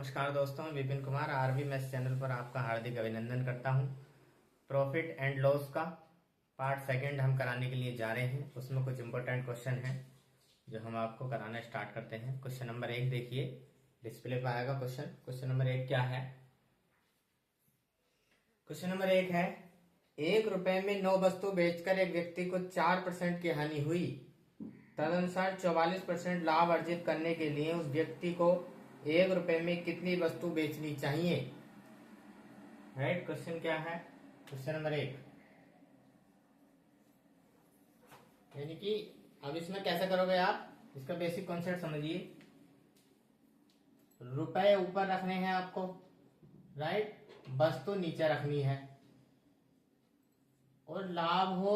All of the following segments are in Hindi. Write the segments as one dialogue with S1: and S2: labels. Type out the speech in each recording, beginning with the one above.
S1: नमस्कार दोस्तों, Vipin Kumar RB maths channel पर आपका हार्दिक अभिनंदन करता हूं। प्रॉफिट एंड लॉस का पार्ट सेकंड हम कराने के लिए जा रहे हैं। उसमें कुछ इंपॉर्टेंट क्वेश्चन हैं जो हम आपको कराना स्टार्ट करते हैं। क्वेश्चन नंबर 1 देखिए, डिस्प्ले पर आएगा क्वेश्चन नंबर 1 क्या है। क्वेश्चन नंबर 1 है, 1 रुपए में 9 वस्तु बेचकर एक व्यक्ति को 4% की हानि हुई। तदनुसार 44% लाभ अर्जित करने के लिए उस व्यक्ति को 1 रुपए में कितनी वस्तु बेचनी चाहिए। राइट, क्वेश्चन क्या है, क्वेश्चन नंबर 1। यानी कि अब इसमें कैसे करोगे आप, इसका बेसिक कॉन्सेप्ट समझिए। रुपए ऊपर रखने हैं आपको, राइट, वस्तु नीचे रखनी है, और लाभ हो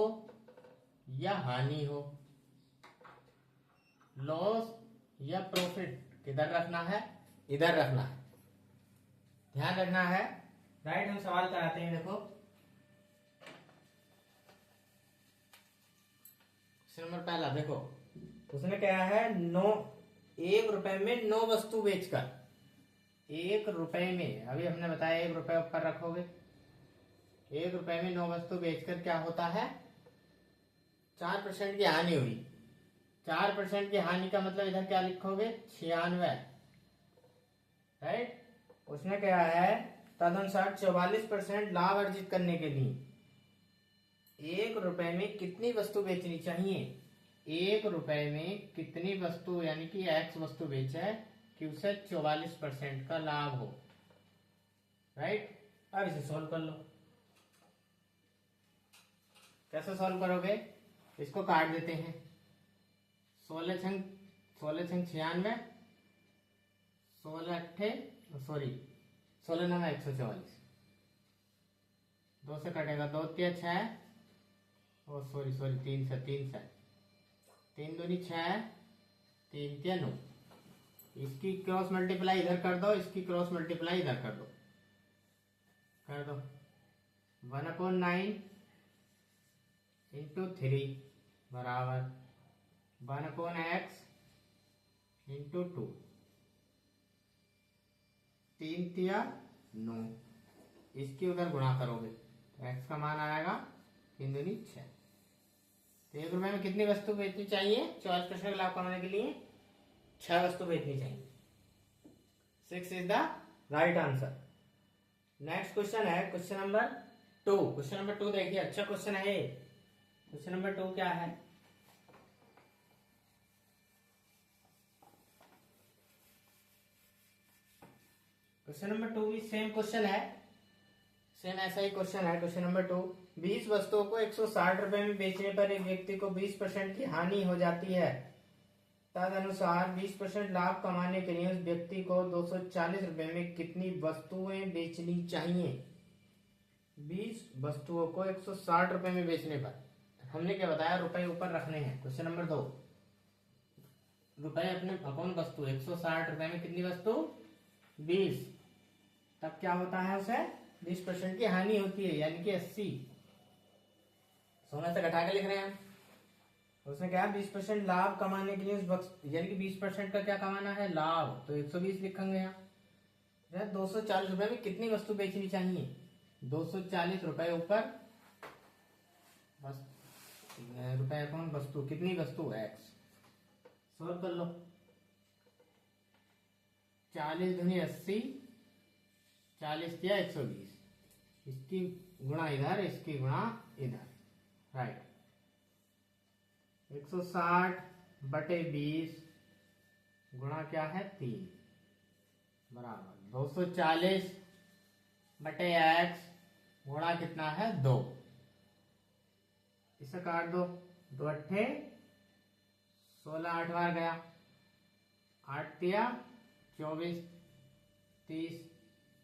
S1: या हानि हो, लॉस या प्रॉफिट किधर रखना है, इधर रखना है, ध्यान रखना है। राइट, हम सवाल कराते हैं। देखो क्वेश्चन नंबर पहला देखो, उसने क्या है, 1 रुपए में 9 वस्तु बेचकर, 1 रुपए में, अभी हमने बताया 1 रुपए ऊपर रखोगे, 1 रुपए में 9 वस्तु बेचकर क्या होता है, 4% की हानि हुई। 4% की हानि का मतलब इधर क्या लिखोगे, 96। राइट, उसने क्या है, तदनुसार 44% लाभ अर्जित करने के लिए 1 रुपए में कितनी वस्तु बेचनी चाहिए। 1 रुपए में कितनी वस्तु, यानी कि x वस्तु बेचे कि उसे 44% का लाभ हो। राइट, अब इसे सॉल्व कर लो। कैसे सॉल्व करोगे, इसको काट देते हैं। 16 छंग 96, 16 9 144, 2 से कटेगा, 2 3 6, और सॉरी 3 से 3 दूनी 6, 3 3 9। इसकी क्रॉस मल्टीप्लाई इधर कर दो, इसकी क्रॉस मल्टीप्लाई इधर कर दो 1/9 इंटू 3 बराबर 1/x इंटू 2, 3 तिया 9। इसकी उधर गुणा करोगे तो x का मान आएगा 3 दूनी 6। तो 1 रुपए में कितनी वस्तु बेचनी चाहिए, 44% लाभ कमाने के लिए 6 वस्तु बेचनी चाहिए। 6 is the right answer. Next question है क्वेश्चन नंबर 2। क्वेश्चन नंबर 2 देखिए, अच्छा क्वेश्चन है ये। क्वेश्चन नंबर 2 क्या है, क्वेश्चन नंबर 2 भी सेम क्वेश्चन है, सेम ऐसा ही क्वेश्चन है। क्वेश्चन नंबर 2, 20 वस्तुओं को 160 रुपए में बेचने पर एक व्यक्ति को 20% की हानि हो जाती है। तदनुसार 20% लाभ कमाने के लिए उस व्यक्ति को 240 रुपए में कितनी वस्तुएं बेचनी चाहिए। 20 वस्तुओं को 160 रुपए में बेचने पर हमने क्या बताया, रुपए ऊपर रखने हैं। क्वेश्चन नंबर 2, रुपए अपने अपॉन वस्तु, 160 रुपए में कितनी वस्तु, 20, तब क्या होता है, उसे 20% की हानि होती है, यानी कि 80। 16 से घटा के लिख रहे हैं हम। उसने क्या, 20% लाभ कमाने के लिए उस वक्त, यानी कि 20% का क्या कमाना है, लाभ, तो 120 लिखेंगे यहाँ। 240 रुपए में कितनी वस्तु बेचनी चाहिए, 240 रुपए ऊपर, बस रुपए कौन, वस्तु, कितनी वस्तु, x। सॉल्व कर लो। 40 दूनी 80, 40 दिया 120, इसकी गुणा इधर, इसकी गुणा इधर। राइट, 160 बटे 20 गुणा क्या है, 3 बराबर 240 बटे x गुणा कितना है, 2। इसे काट दो, 2 अट्ठे 16, 8 बार गया, 8 तिया 24, 30,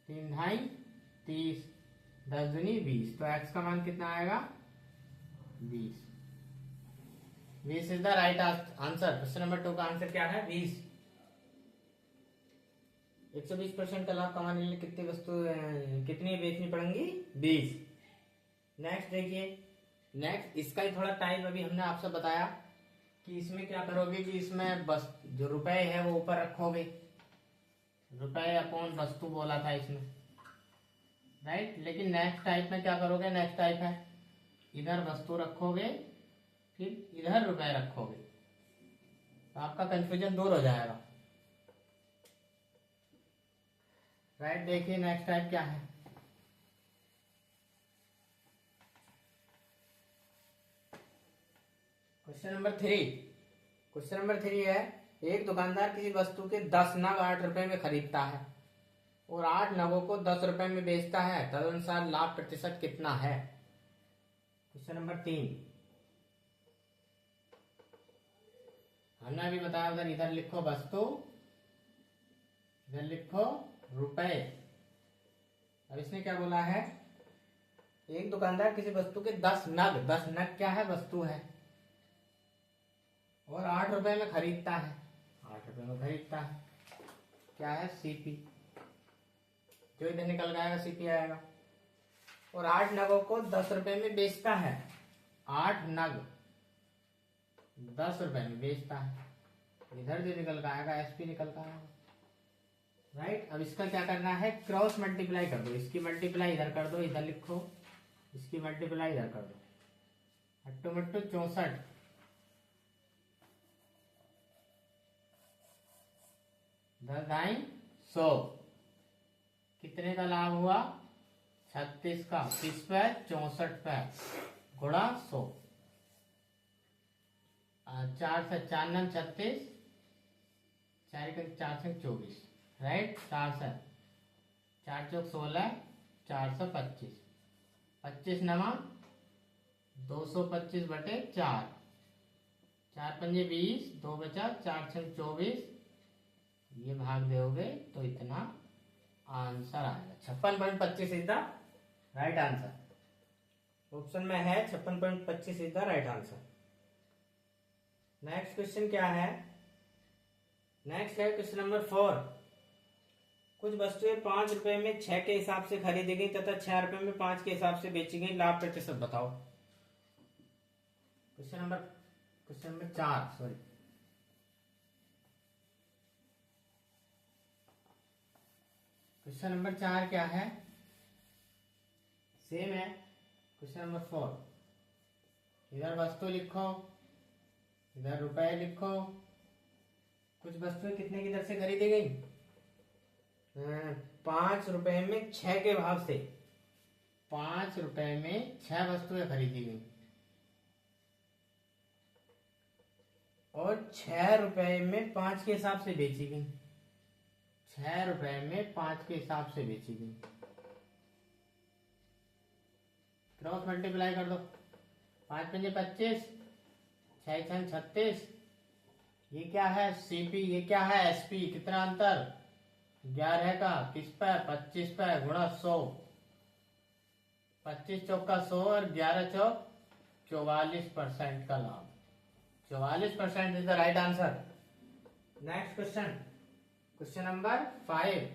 S1: 3 ढाई 30, 10 दूनी 20, तो x का मान कितना आएगा, 20। 20 is the right answer. Question number 2 का आंसर क्या है, 20। 120% का लाभ कमाने के लिए कितनी वस्तु, कितनी बेचनी पड़ेंगी, 20। नेक्स्ट देखिए, नेक्स्ट इसका ही थोड़ा टाइप अभी हमने आपसे बताया कि इसमें क्या करोगे कि इसमें बस जो रुपए है वो ऊपर रखोगे, रुपए अपॉन वस्तु बोला था इसमें, राइट। लेकिन नेक्स्ट टाइप में क्या करोगे, नेक्स्ट टाइप है इधर वस्तु रखोगे फिर इधर रुपए रखोगे, तो आपका कंफ्यूजन दूर हो जाएगा, राइट। देखिए नेक्स्ट टाइप क्या है। Question number 3। क्वेश्चन नंबर 3 है, एक दुकानदार किसी वस्तु के 10 नग 8 रुपए में खरीदता है और 8 नगों को 10 रुपए में बेचता है, तदनुसार लाभ प्रतिशत कितना है। क्वेश्चन नंबर 3 हमने अभी बताया, उधर इधर लिखो वस्तु, इधर लिखो रुपए। अब इसने क्या बोला है, एक दुकानदार किसी वस्तु के 10 नग क्या है, वस्तु है, और 8 रुपए में खरीदता है, 8 रुपए में खरीदता है, क्या है, सीपी। जो इधर निकल जाएगा सीपी आएगा। और 8 नगों को 10 रुपए में बेचता है, 8 नग 10 रुपए में बेचता है, इधर जो निकल का आएगा एसपी निकल का आएगा, राइट। अब इसका क्या करना है, क्रॉस मल्टीप्लाई कर दो, इसकी मल्टीप्लाई इधर कर दो, इधर लिखो, इसकी मल्टीप्लाई इधर कर दो, अट्टू मट्टू 64, 10 दाई 100, कितने का लाभ हुआ, 36 का, किस पे, 64 पे, गुणा 100, 4 से 4 नंग 36, 4 से 24, राइट। 4 से 4 चौक 16, 425, 25 नमा 225 बटे 4, 4 पंजे 20, 2 बचा, 4 से 24, ये भाग दोगे तो इतना आंसर आएगा। 56.25 is the right answer. Option में है 56.25 is the right answer. Next question क्या है, नेक्स्ट है क्वेश्चन नंबर 4। कुछ वस्तुएं 5 रुपए में 6 के हिसाब से खरीदी गई तथा 6 रुपए में 5 के हिसाब से बेची गई, लाभ प्रतिशत बताओ। Question number 4 sorry. Question number 4 क्या है, सेम है क्वेश्चन नंबर 4। इधर वस्तु लिखो, इधर रुपए लिखो। कुछ वस्तुएं कितने की दर से खरीदी गई, 5 रुपए में 6 के भाव से, 5 रुपए में 6 वस्तुएं खरीदी गई और 6 रुपए में 5 के हिसाब से बेची गई, 6 रुपए में 5 के हिसाब से बेची गई। क्रॉस मल्टीप्लाई कर दो, 5 पंजे 25, 6 छन 36, ये क्या है सीपी, ये क्या है एसपी, कितना अंतर 11 का, किस पे 25 पे, गुणा 100, 25 चौक का 100 और 11 चौक 44% का लाभ, 44% is the right answer. Next question, question number 5।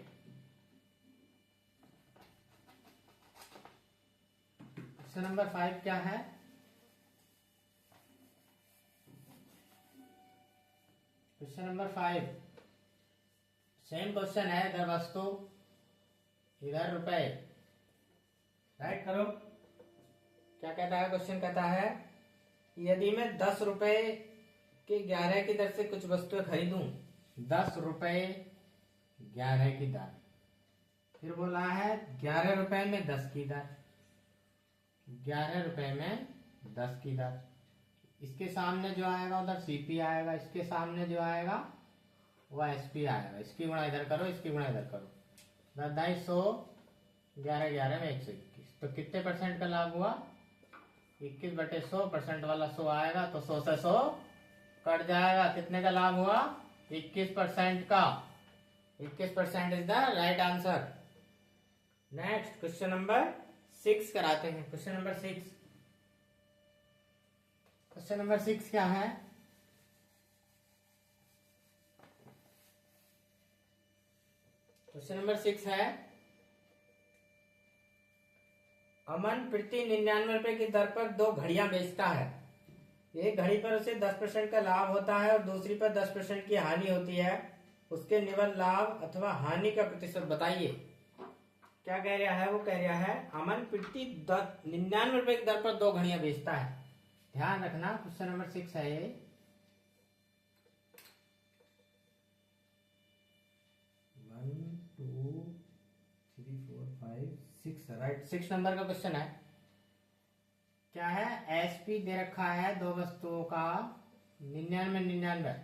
S1: Question number 5 क्या है, क्वेश्चन नंबर 5 सेम क्वेश्चन है, इधर वस्तु इधर रुपए, राइट करो। क्या कहता है क्वेश्चन, कहता है यदि मैं 10 रुपए के 11 की दर से कुछ वस्तुएं खरीदूं, 10 रुपए 11 की दर, फिर बोला है 11 रुपए में 10 की दर, 11 रुपए में 10 की दर। इसके सामने जो आएगा उधर सीपी आएगा, इसके सामने जो आएगा वह एसपी आएगा। इसकी गुणा इधर करो, इसकी गुणा इधर करो, 10 100, 11 11 में 121, तो कितने परसेंट का लाभ हुआ, 21 बटे 100, % वाला 100 आएगा तो 100 से 100 कट जाएगा, कितने का लाभ हुआ, 21% का, 21% is the right answer. Next question number 6 कराते हैं। क्वेश्चन नंबर 6, क्वेश्चन नंबर 6 क्या है, क्वेश्चन नंबर 6 है अमन प्रति 99 रुपए की दर पर 2 घड़ियां बेचता है। एक घड़ी पर उसे 10% का लाभ होता है और दूसरी पर 10% की हानि होती है। उसके निवल लाभ अथवा हानि का प्रतिशत बताइए। क्या कह रहा है? वो कह रहा है अमन प्रति 99 रुपए की दर पर 2 घड़ियां बेचता है। ध्यान रखना, क्वेश्चन नंबर 6 है ये। 1 2 3 4 5 6 राइट, 6 नंबर का क्वेश्चन है। क्या है? एसपी दे रखा है दो वस्तुओं का 99।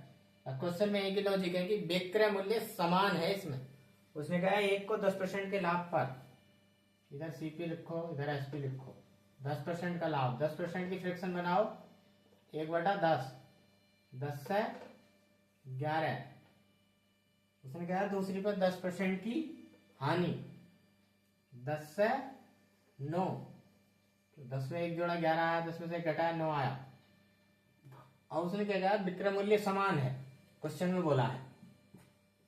S1: क्वेश्चन में एक ही लॉजिक है कि विक्रय मूल्य समान है इसमें। उसने कहा है एक को 10% के लाभ पर, इधर सीपी लिखो इधर एसपी लिखो, 10% का लाभ, 10% की फ्रैक्शन बनाओ 1/10, 10 से 11। उसने कहा दूसरी पर 10% की हानि, 10 से 9, 10 में 1 जोड़ा 11 आया, 10 में से घटाया 9 आया। और उसने क्या कहा? विक्रय मूल्य समान है, क्वेश्चन में बोला है।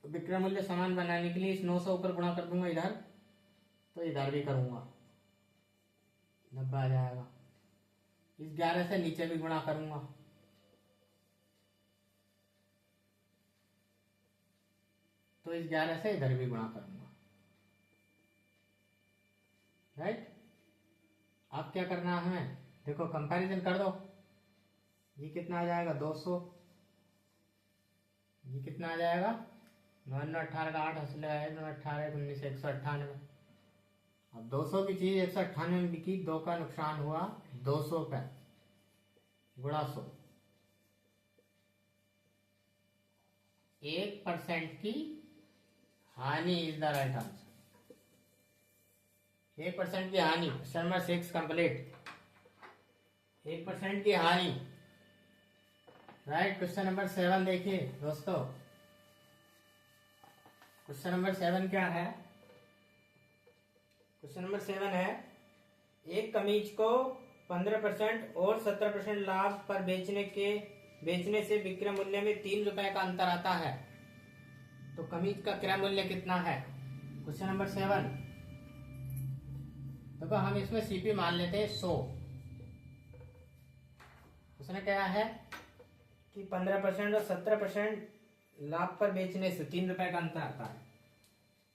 S1: तो विक्रय मूल्य समान बनाने के लिए इस 9 से ऊपर गुणा कर दूंगा इधर, तो इधर भी करूंगा 90 आ जाएगा। इस 11 से नीचे भी गुणा करूंगा, तो इस 11 से इधर भी गुणा करूंगा। राइट, अब क्या करना है? देखो कंपैरिजन कर दो। ये कितना आ जाएगा? 200। ये कितना आ जाएगा? 9 9 18 का 8 हंसले है, 9 18 19 198। अब 200 की चीज 198 में बिकी, 2 का नुकसान हुआ 200 का गुणा 100। 1% की हानि इज द राइट आंसर। 1% की हानि, क्वेश्चन नंबर 6 कंप्लीट। 1% की हानि, राइट। क्वेश्चन नंबर 7 देखिए दोस्तों। क्वेश्चन नंबर 7 क्या है? क्वेश्चन नंबर 7 है एक कमीज को 15% और 17% लाभ पर बेचने से विक्रय मूल्य में 3 रुपए का अंतर आता है, तो कमीज का क्रय मूल्य कितना है? Question number 7। देखो हम इसमें सीपी मान लेते हैं 100। उसने कहा है कि 15% और 17% लाभ पर बेचने से 3 रुपए का अंतर आता है।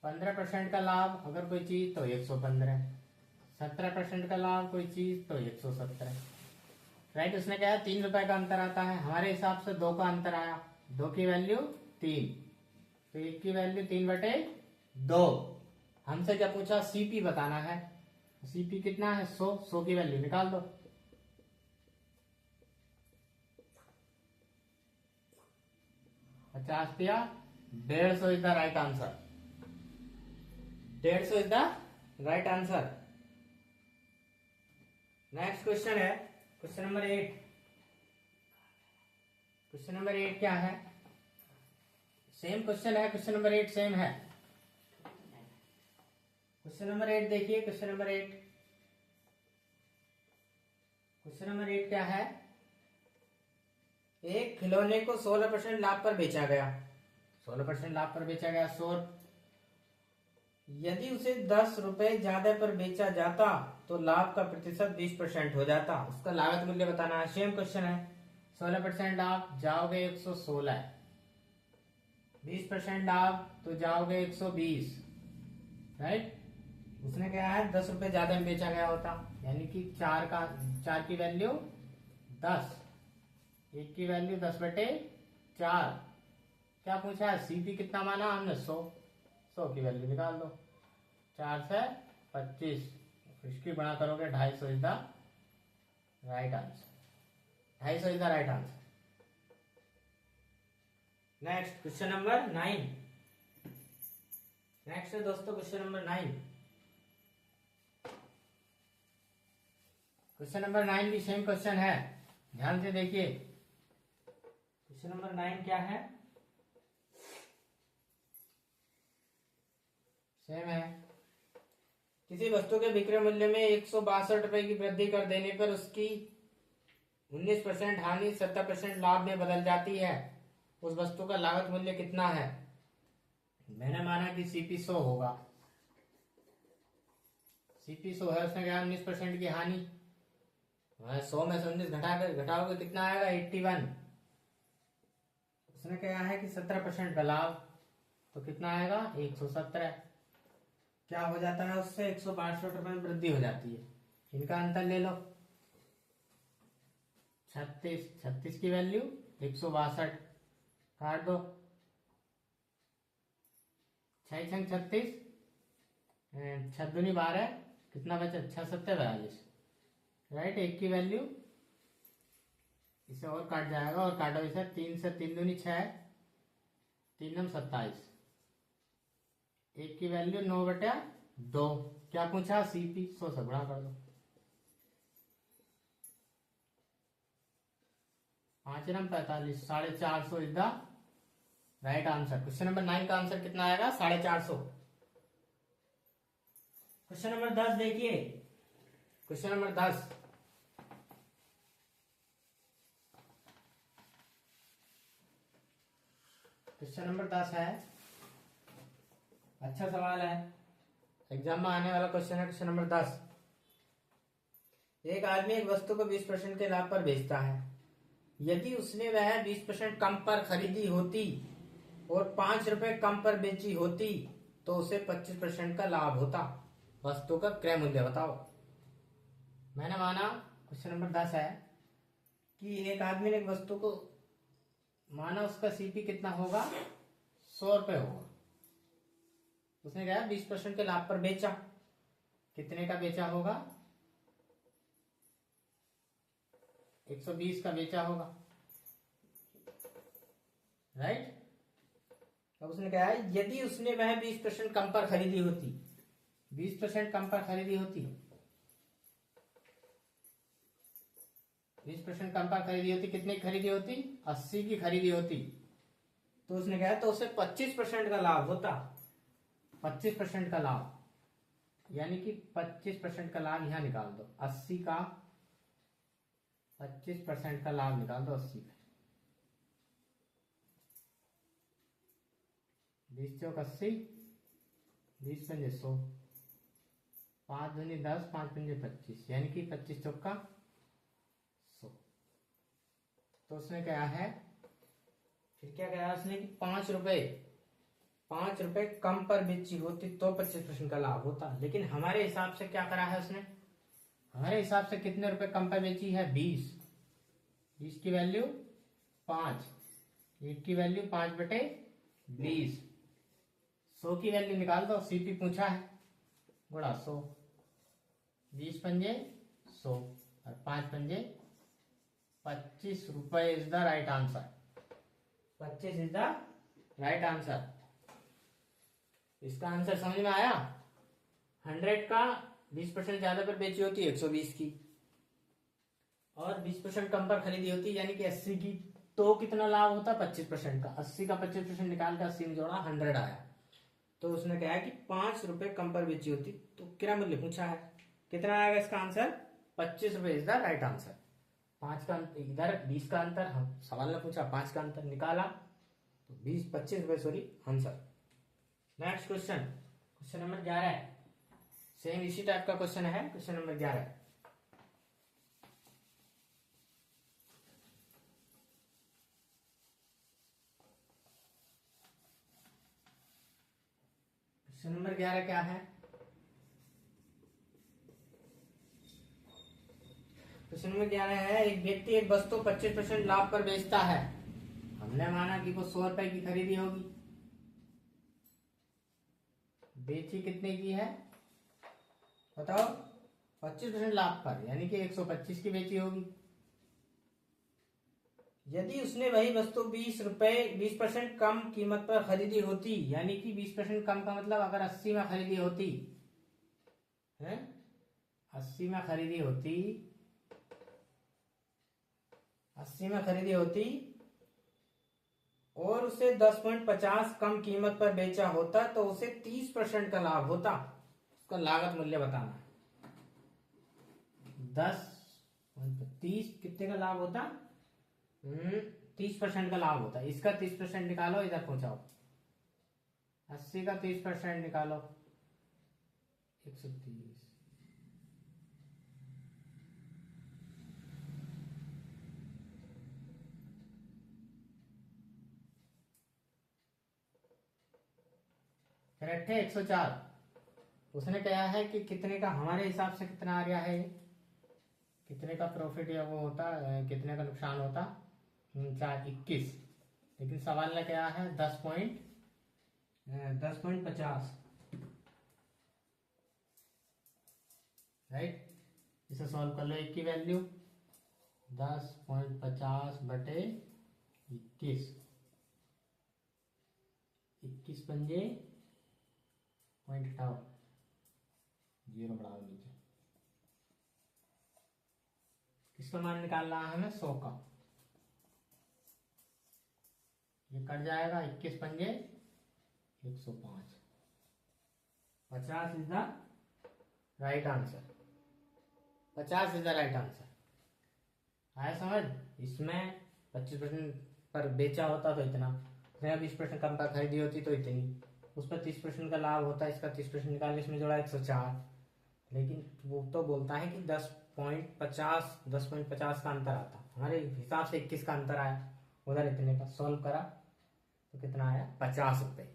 S1: 15% का लाभ अगर कोई चीज तो 115, 17% का लाभ कोई चीज तो 117। राइट, उसने कहा 3 रुपए का अंतर आता है। हमारे हिसाब से 2 का अंतर आया, 2 की वैल्यू 3, तो 1 की वैल्यू 3/2। हमसे क्या पूछा? सीपी बताना है। सीपी कितना है? 100 की वैल्यू निकाल दो। 50 दिया, 150 is the right answer. 150 is the right answer. Next question है क्वेश्चन नंबर 8। क्वेश्चन नंबर 8 क्या है? सेम क्वेश्चन है, क्वेश्चन नंबर 8 सेम है। क्वेश्चन नंबर 8 देखिए। क्वेश्चन नंबर 8, क्वेश्चन नंबर 8 क्या है? एक खिलौने को 16% लाभ पर बेचा गया। 16% लाभ पर बेचा गया 100। यदि उसे 10 रुपए ज्यादा पर बेचा जाता तो लाभ का प्रतिशत 20% हो जाता। उसका लागत मूल्य बताना है। सेम क्वेश्चन है। 16% लाभ जाओगे 116, 20% लाभ तो जाओगे 120। राइट, उसने क्या है 10 रुपए ज्यादा में बेचा गया होता, यानी कि 4 की वैल्यू 10, 1 की वैल्यू 10/4। क्या पूछा है? सीपी कितना माना हमने? 100 की वैल्यू निकाल दो। 4 से 25, इसकी बड़ा करोगे 250 is the right answer. 250 is the right answer. Next question number 9। Next है दोस्तों क्वेश्चन नंबर 9। क्वेश्चन नंबर 9 भी सेम क्वेश्चन है, ध्यान से देखिए। क्वेश्चन नंबर 9 क्या है? सेम है। किसी वस्तु के विक्रय मूल्य में 162 रुपए की वृद्धि कर देने पर उसकी 19% हानि 70% लाभ में बदल जाती है। उस वस्तु का लागत मूल्य कितना है? मैंने माना कि सीपी 100 होगा। सीपी 100 है, उसने कहा 19% की हानि। 100 में से 19 घटाओगे कितना आएगा? 81। उसने कहा है कि 17% का लाभ, तो कितना आएगा 117। क्या हो जाता है उससे 162 रुपए में वृद्धि हो जाती है। इनका अंतर ले लो 36, 36 की वैल्यू 162 काट दो 6 छंग 36, 6 दूनी 12 कितना बचा 6 सत्ते 42 राइट। एक की वैल्यू इसे और काट जाएगा और काटो इसे 3 से 3 दूनी 6 3 नम 27 एक की वैल्यू 9/2। क्या पूछा सीपी 100 से गुणा कर दो 5 नम 45 450 is the right answer. Question number 9 का आंसर कितना आएगा 450। क्वेश्चन नंबर 10 देखिए। क्वेश्चन नंबर 10 क्वेश्चन नंबर 10 है। अच्छा सवाल है, एग्जाम में आने वाला क्वेश्चन है। Question number 10। एक आदमी एक वस्तु को 20% के लाभ पर बेचता है। यदि उसने वह 20% कम पर खरीदी होती और 5 रुपए कम पर बेची होती तो उसे 25% का लाभ होता। वस्तु का क्रय मूल्य बताओ। मैंने माना क्वेश्चन नंबर 10 है कि एक आदमी ने एक वस्तु को माना उसका सीपी कितना होगा 100 रुपए होगा। उसने कहा 20% के लाभ पर बेचा। कितने का बेचा होगा 120 का बेचा होगा राइट। अब उसने कहा यदि उसने वह 20% कम पर खरीदी होती 20% कम पर खरीदी होती 20% कम पर खरीदी होती कितनी खरीदी होती 80 की खरीदी होती तो उसने कहा तो उसे 25% का लाभ होता। 25% का लाभ यानी कि 25% का लाभ यहां निकाल दो 80 का 25% का लाभ निकाल दो 80 का 20 चौक 80 20 पंजे 100 5 दूनी 10 5 पंजे 25 यानी कि 25 चौका 100। तो उसने क्या है फिर क्या कहा उसने कि 5 रुपए कम पर बेची होती तो 25% का लाभ होता। लेकिन हमारे हिसाब से क्या करा है उसने हमारे हिसाब से कितने रुपए कम पर बेची है 20 की वैल्यू 5 1 की वैल्यू 5/20 100 की वैल्यू निकाल दो। सीपी पूछा है गुणा 100 20 पंजे 100 और 5 पंजे 25 रुपए is the right answer. 25 is the right answer. इसका आंसर समझ में आया। 100 का 20% ज्यादा पर बेची होती 120 की और 20% कम पर खरीदी होती यानी कि 80 की तो कितना लाभ होता 25% का। 80 का 25% निकाल कर 80 में जोड़ा 100 आया। तो उसने कहा कि 5 रुपए कम पर बेची होती तो क्रय मूल्य पूछा है कितना आएगा इसका आंसर 25 रुपए इज द राइट आंसर। 5 का इधर 20 का अंतर हम सवाल ने पूछा 5 का अंतर निकाला तो 25 रुपए sorry answer. Next question number 11 है। सेम इसी टाइप का क्वेश्चन है। क्वेश्चन नंबर 11 क्वेश्चन नंबर 11 क्या है। क्वेश्चन नंबर 11 है एक व्यक्ति एक वस्तु 25% लाभ पर बेचता है। हमने माना कि वो 100 रुपए की खरीदी होगी। बेची कितने की है बताओ 25% लाभ पर यानी कि 125 की बेची होगी। यदि उसने वही वस्तु 20% कम कीमत पर खरीदी होती यानी कि 20% कम का मतलब अगर 80 में खरीदी होती है 80 में खरीदी होती 80 में खरीदी होती और उसे 10.50 कम कीमत पर बेचा होता तो उसे 30% का लाभ होता। उसका लागत मूल्य बताना है। 30 कितने का लाभ होता 30% का लाभ होता है। इसका 30% निकालो इधर पहुंचाओ 80 का 30% निकालो 130 130 फिर 8 104। उसने कहा है कि कितने का हमारे हिसाब से कितना आ गया है, कितने का प्रॉफिट या वो होता, कितने का नुकसान होता, 421। लेकिन सवाल ने क्या है 10.50, राइट। इसे सॉल्व कर लो। एक की वैल्यू 10.50 बटे 21, 21 पंजे पॉइंट हटाओ, 0 बढ़ाओ नीचे। किसका मान निकालना है हमें, 100 का। ये कट जाएगा, 21 पंजे 105, 50 is the right answer. 50 is the right answer. आया समझ। इसमें 25% पर बेचा होता तो इतना, 20% कम पर खरीदी होती तो इतनी, उस पर 30% का लाभ होता, इसका 30% निकाल, इसमें जोड़ा 104। लेकिन वो तो बोलता है कि 10.50 का अंतर आता, हमारे हिसाब से 21 का अंतर आया, उधर इतने का। सॉल्व करा तो कितना आया, 50 रुपये।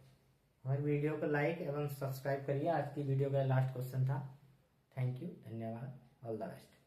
S1: हमारी वीडियो को लाइक एवं सब्सक्राइब करिए। आज की वीडियो का लास्ट क्वेश्चन था। थैंक यू, धन्यवाद, ऑल द बेस्ट।